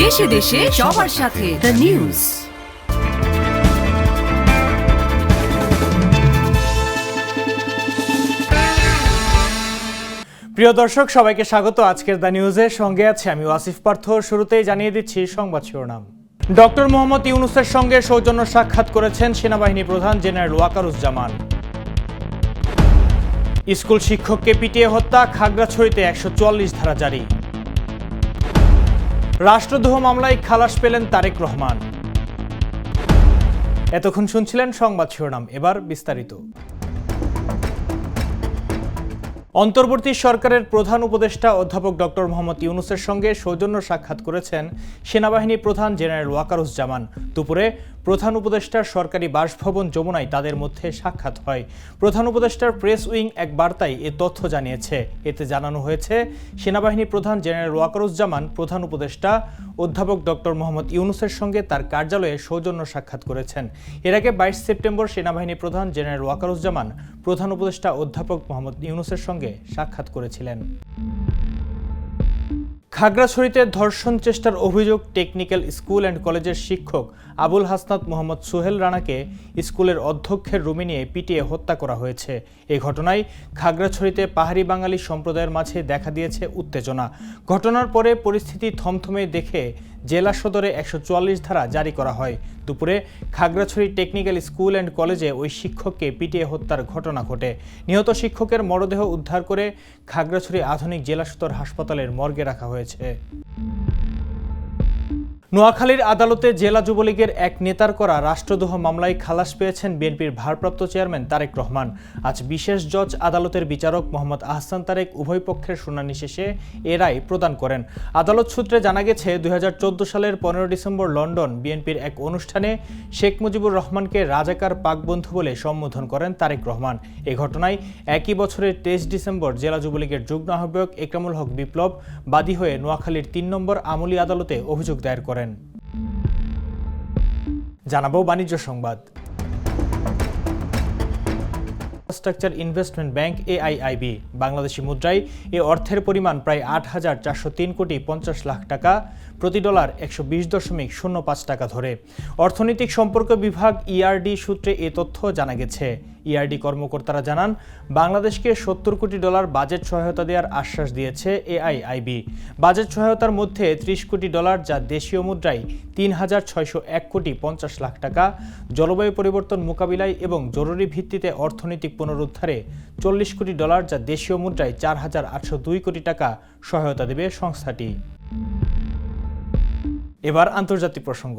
দেশে দেশে সবার সাথে দ্য নিউজ। প্রিয় দর্শক, সবাইকে স্বাগত আজকের দ্য নিউজের সঙ্গে আছে আমি ওয়াসিফ পার্থ। শুরুতেই জানিয়ে দিচ্ছি সংবাদ শিরোনাম। ডক্টর মোহাম্মদ ইউনূসের সঙ্গে সৌজন্য সাক্ষাৎ করেছেন সেনাবাহিনী প্রধান জেনারেল ওয়াকারুজ্জামান। স্কুল শিক্ষককে পিটিয়ে হত্যা, খাগড়াছড়িতে 144 ধারা জারি। রাষ্ট্রদ্রোহ মামলায় খালাস পেলেন তারেক রহমান। এতক্ষণ শুনছিলেন সংবাদ শিরোনাম, এবার বিস্তারিত। অন্তর্বর্তী সরকারের প্রধান উপদেষ্টা অধ্যাপক ডক্টর মোহাম্মদ ইউনূসের সঙ্গে সৌজন্য সাক্ষাৎ করেছেন সেনাবাহিনী প্রধান জেনারেল ওয়াকারুজ্জামান। দুপুরে প্রধান উপদেষ্টার সরকারি বাসভবন যমুনায় তাদের মধ্যে সাক্ষাৎ হয়। প্রধান উপদেষ্টার প্রেস উইং এক বার্তায় এ তথ্য জানিয়েছে। এতে জানানো হয়েছে, সেনাবাহিনী প্রধান জেনারেল ওয়াকারুজ্জামান প্রধান উপদেষ্টা অধ্যাপক ডক্টর মোহাম্মদ ইউনূসের সঙ্গে তার কার্যালয়ে সৌজন্য সাক্ষাৎ করেছেন। এর আগে 22 সেপ্টেম্বর সেনাবাহিনী প্রধান জেনারেল ওয়াকারুজ্জামান প্রধান উপদেষ্টা অধ্যাপক মোহাম্মদ ইউনূসের সঙ্গে সাক্ষাৎ করেছিলেন। খাগড়াছড়িতে ধর্ষণ চেষ্টার অভিযোগ টেকনিক্যাল স্কুল অ্যান্ড কলেজের শিক্ষক আবুল হাসনাত মোহাম্মদ সোহেল রানাকে স্কুলের অধ্যক্ষের রুমে নিয়ে পিটিয়ে হত্যা করা হয়েছে। এই ঘটনায় খাগড়াছড়িতে পাহাড়ি বাঙালি সম্প্রদায়ের মাঝে দেখা দিয়েছে উত্তেজনা। ঘটনার পরে পরিস্থিতি থমথমে দেখে জেলা সদরে 144 ধারা জারি করা হয়। দুপুরে খাগড়াছড়ি টেকনিক্যাল স্কুল অ্যান্ড কলেজে ওই শিক্ষককে পিটিয়ে হত্যার ঘটনা ঘটে। নিহত শিক্ষকের মরদেহ উদ্ধার করে খাগড়াছড়ি আধুনিক জেলা সদর হাসপাতালের মর্গে রাখা হয়েছে। নোয়াখালীর আদালতে জেলা যুবলীগের এক নেতার করা রাষ্ট্রদ্রোহ মামলায় খালাস পেয়েছেন বিএনপির ভারপ্রাপ্ত চেয়ারম্যান তারেক রহমান। আজ বিশেষ জজ আদালতের বিচারক মোহাম্মদ আহসান তারেক উভয় পক্ষের শুনানি শেষে এ রায় প্রদান করেন। আদালত সূত্রে জানা গেছে, 2014 সালের 15 ডিসেম্বর লন্ডন বিএনপির এক অনুষ্ঠানে শেখ মুজিবুর রহমানকে রাজাকার পাকবন্ধু বলে সম্বোধন করেন তারেক রহমান। এ ঘটনায় একই বছরের 23 ডিসেম্বর জেলা যুবলীগের যুগ্ম আহ্বায়ক একরামুল হক বিপ্লব বাদী হয়ে নোয়াখালীর 3 নম্বর আমলি আদালতে অভিযোগ দায়ের করেন। জানাবো বাণিজ্য সংবাদ। Infrastructure investment bank AIIB Bangladeshi মুদ্রায় এ অর্থের পরিমাণ প্রায় 8,403 কোটি 50 লাখ টাকা, প্রতি ডলার 120.05 টাকা ধরে। অর্থনৈতিক সম্পর্ক বিভাগ ইআরডি সূত্রে এ তথ্য জানা গেছে। ইআরডি কর্মকর্তারা জানান, বাংলাদেশকে 70 কোটি ডলার বাজেট সহায়তা দেওয়ার আশ্বাস দিয়েছে এআইআইবি। বাজেট সহায়তার মধ্যে 30 কোটি ডলার, যা দেশীয় মুদ্রায় 3,601 কোটি 50 লাখ টাকা, জলবায়ু পরিবর্তন মোকাবিলায় এবং জরুরি ভিত্তিতে অর্থনৈতিক পুনরুদ্ধারে 40 কোটি ডলার, যা দেশীয় মুদ্রায় 4,802 কোটি টাকা সহায়তা দেবে সংস্থাটি। এবার আন্তর্জাতিক প্রসঙ্গ।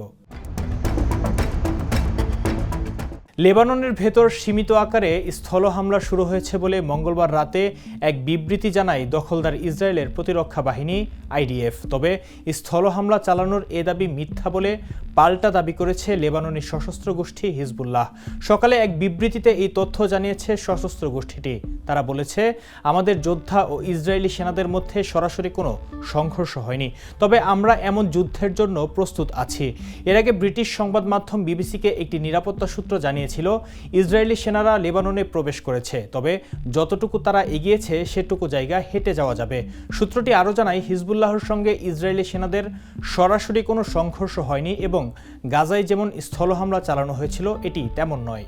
লেবাননের ভেতর সীমিত আকারে স্থল হামলা শুরু হয়েছে বলে মঙ্গলবার রাতে এক বিবৃতি জানায় দখলদার ইসরায়েলের প্রতিরক্ষা বাহিনী আইডিএফ। তবে স্থল হামলা চালানোর এ দাবি মিথ্যা বলে পাল্টা দাবি করেছে লেবাননি সশস্ত্র গোষ্ঠী হিজবুল্লাহ। সকালে এক বিবৃতিতে এই তথ্য জানিয়েছে সশস্ত্র গোষ্ঠীটি। তারা বলেছে, আমাদের যোদ্ধা ও ইসরায়েলি সেনাদের মধ্যে সরাসরি কোনো সংঘর্ষ হয়নি, তবে আমরা এমন যুদ্ধের জন্য প্রস্তুত আছি। এর আগে ব্রিটিশ সংবাদ মাধ্যম বিবিসিকে একটি নিরাপত্তা সূত্র জানিয়েছিল, ইসরায়েলি সেনারা লেবাননে প্রবেশ করেছে, তবে যতটুকু তারা এগিয়েছে সেটুকু জায়গা হেঁটে যাওয়া যাবে। সূত্রটি আরও জানায়, হিজবুল্লাহর সঙ্গে ইসরায়েলি সেনাদের সরাসরি কোনো সংঘর্ষ হয়নি এবং গাজায় যেমন স্থল হামলা চালানো হয়েছিল এটি তেমন নয়।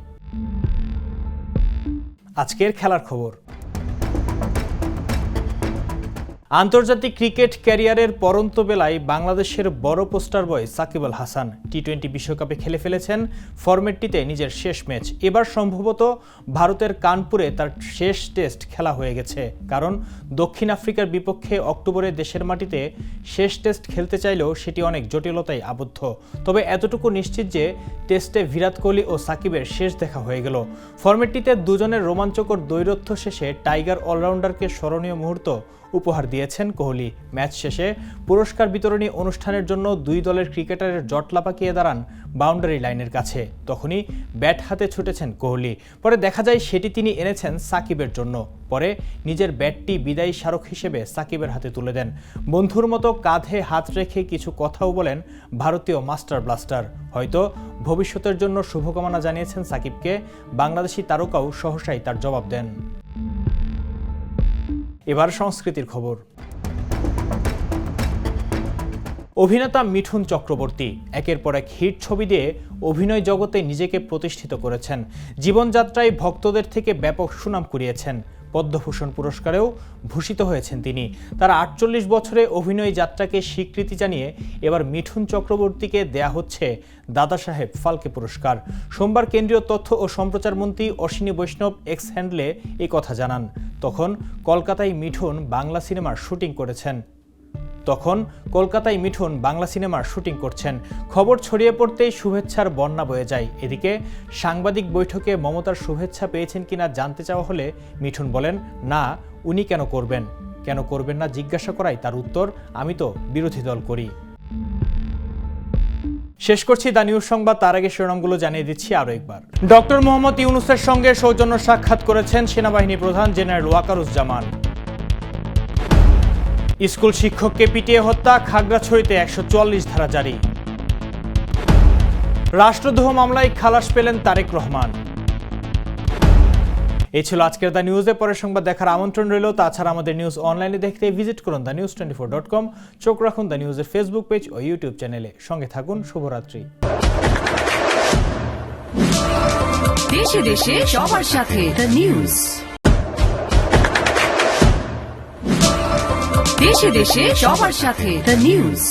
আজকের খেলার খবর। আন্তর্জাতিক ক্রিকেট ক্যারিয়ারের পরন্ত বেলায় বাংলাদেশের বড় পোস্টার বয় সাকিব আল হাসান টি-20 বিশ্বকাপে খেলে ফেলেছেন ফরম্যাটটিতে নিজের শেষ ম্যাচ। এবার সম্ভবত ভারতের কানপুরে তার শেষ টেস্ট খেলা হয়ে গেছে, কারণ দক্ষিণ আফ্রিকার বিপক্ষে অক্টোবরে দেশের মাটিতে শেষ টেস্ট খেলতে চাইলেও সেটি অনেক জটিলতায় আবদ্ধ। তবে এতটুকু নিশ্চিত যে টেস্টে বিরাট কোহলি ও সাকিবের শেষ দেখা হয়ে গেল। ফরম্যাটটিতে দুজনের রোমাঞ্চকর দ্বৈরথ্য শেষে টাইগার অলরাউন্ডারকে স্মরণীয় মুহূর্ত উপহার দিয়েছেন কোহলি। ম্যাচ শেষে পুরস্কার বিতরণী অনুষ্ঠানের জন্য দুই দলের ক্রিকেটারের জটলা পাকিয়ে দাঁড়ান বাউন্ডারি লাইনের কাছে। তখনই ব্যাট হাতে ছুটেছেন কোহলি। পরে দেখা যায় সেটি তিনি এনেছেন সাকিবের জন্য। পরে নিজের ব্যাটটি বিদায়ী স্মারক হিসেবে সাকিবের হাতে তুলে দেন। বন্ধুর মতো কাঁধে হাত রেখে কিছু কথাও বলেন ভারতীয় মাস্টার ব্লাস্টার। হয়তো ভবিষ্যতের জন্য শুভকামনা জানিয়েছেন সাকিবকে। বাংলাদেশি তারকাও সহসাই তার জবাব দেন। এবার সংস্কৃতির খবর। অভিনেতা মিঠুন চক্রবর্তী একের পর এক হিট ছবি দিয়ে অভিনয় জগতে নিজেকে প্রতিষ্ঠিত করেছেন। জীবনযাত্রায় ভক্তদের থেকে ব্যাপক সুনাম কুড়িয়েছেন। পদ্মভূষণ পুরস্কারেও ভূষিত হয়েছেন তিনি। তার ৪৮ বছরে অভিনয় যাত্রাকে স্বীকৃতি জানিয়ে এবার মিঠুন চক্রবর্তীকে দেয়া হচ্ছে দাদা সাহেব ফালকে পুরস্কার। সোমবার কেন্দ্রীয় তথ্য ও সম্প্রচার মন্ত্রী অশ্বিনী বৈষ্ণব এক্স হ্যান্ডলে এই কথা জানান। তখন কলকাতায় মিঠুন বাংলা সিনেমার শুটিং করছেন। খবর ছড়িয়ে পড়তেই শুভেচ্ছার বন্যা বয়ে যায়। এদিকে সাংবাদিক বৈঠকে মমতার শুভেচ্ছা পেয়েছেন কিনা জানতে চাওয়া হলে মিঠুন বলেন, না, উনি কেন করবেন না জিজ্ঞাসা করাই তার উত্তর, আমি তো বিরোধী দল করি। শেষ করছি দ্য নিউজ সংবাদ। তার আগে শিরোনামগুলো জানিয়ে দিচ্ছি আরও একবার। ডক্টর মোহাম্মদ ইউনূসের সঙ্গে সৌজন্য সাক্ষাৎ করেছেন সেনাবাহিনী প্রধান জেনারেল ওয়াকারুজ্জামান। স্কুল শিক্ষককে পিটিয়ে হত্যা, খাগড়াছড়িতে ১৪৪ ধারা জারি। রাষ্ট্রদ্রোহ মামলায় খালাস পেলেন তারেক রহমান। এই ছিল আজকের দ্য নিউজে। পরের সংবাদ দেখার আমন্ত্রণ রইল। তাছাড়া আমাদের নিউজ অনলাইনে দেখতে ভিজিট করুন thenews24.com। চোখ রাখুন দ্য নিউজের ফেসবুক পেজ ও ইউটিউব চ্যানেলে। সঙ্গে থাকুন। শুভরাত্রি। দেশে দেশে সবার সাথে দ্য নিউজ। দেশে দেশে সবার সাথে দ্য নিউজ।